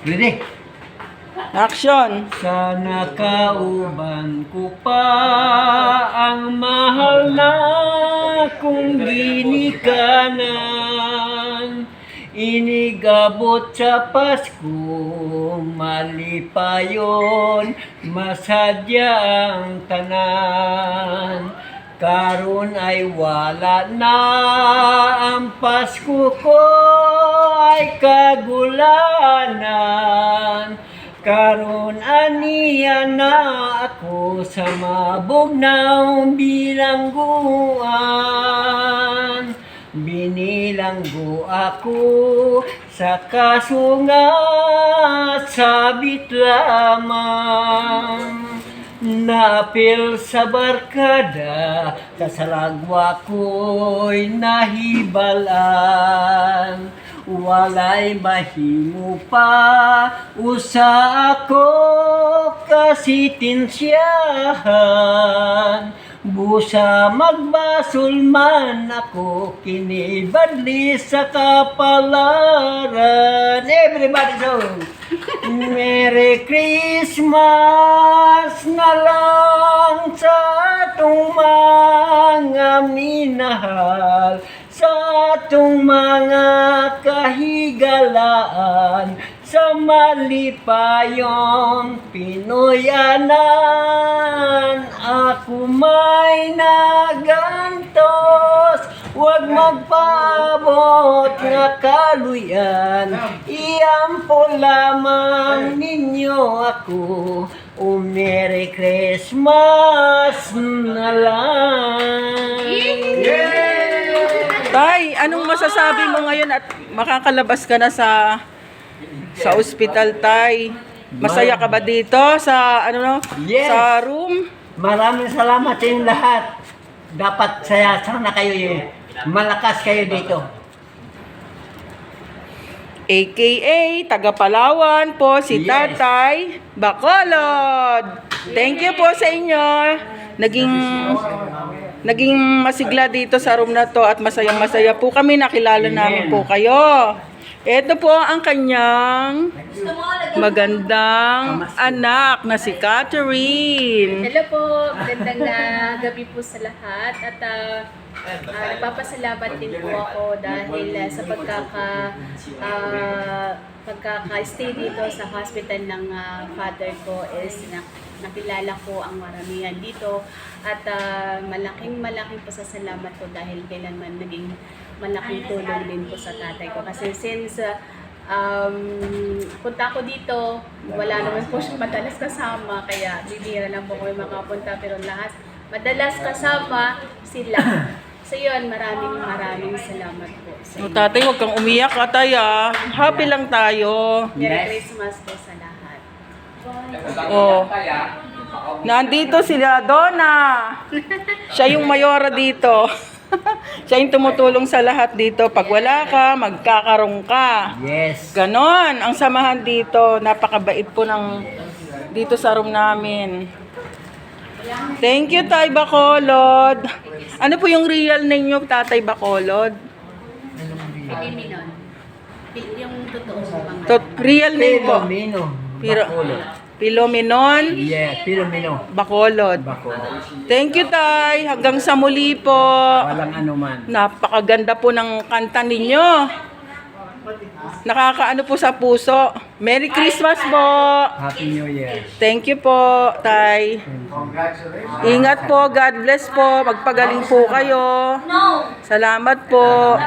Ready? Action! Sana kauban ko pa ang mahal na kong ginikanan. Inigabot sa Pasko, malipayon, masadya ang tanan. Karon ay wala na ang Pasko ko ay kagulanan. Karon aniya na ako sa mabugnaw bilangguan. Binilanggo ako sa kasungat sabit lamang. Napil sa barkada, kasalagwa ko'y nahibalan. Walay mahimo pa usa ako kasitinsyahan. Busa magbasol man ako kinibadli sa kapalaran. Everybody song! Merry Christmas na lang sa atong mga minahal, sa atong mga kahigalaan, sa malipayong Pinoyanan. Ako may nagantos, huwag magpaabot nga kaluyan. Iampo lamang ninyo ako, o Merry Christmas na lang. Tay, anong masasabi mo ngayon at makakalabas ka na sa ospital, Tay? Masaya ka ba dito sa Yes. sa room? Maraming salamat sa inyong lahat. Dapat saya sana kayo malakas kayo dito. AKA taga Palawan po si Yes. Tatay Bacolod. Thank you po sa inyo. Naging masigla dito sa room na to at masayang-masaya po kami, nakilala namin po kayo. Ito po ang kanyang magandang anak na si Catherine. Hello po, magandang gabi po sa lahat at nagpapasalamat din po ako dahil sa pagkaka-stay dito sa hospital ng father ko is nakilala ko ang maramihan dito at malaking pasasalamat ko dahil kailanman naging malaking tulong din po sa tatay ko kasi since punta ko dito, wala naman po siya madalas kasama, kaya bibira lang po kami makapunta, pero lahat madalas kasama sila. So yun, maraming salamat po sa inyo. Tatay, huwag kang umiyak, Tatay. Happy lang tayo. Merry Christmas po sa lahat. Oh. Nandito sila, Donna. Siya yung mayora dito. Siya yung tumutulong sa lahat dito. Pag wala ka, magkakaroon ka. Yes. Ganon ang samahan dito. Napakabait po dito sa room namin. Thank you, Tay Bacolod. Ano po yung real name nyo, Tatay Bacolod? Piliminon. Yung totoo bang Real name po? Pilomino. Pilomenon Yeah, Pilomino. Bacolod. Bacolod. Thank you, Tay. Hanggang sa muli po. Walang anuman. Napakaganda po ng kanta ninyo. Nakakaano po sa puso. Merry Christmas po. Happy New Year. Thank you po, Tay. Ingat po. God bless po. Magpagaling po kayo. Salamat po.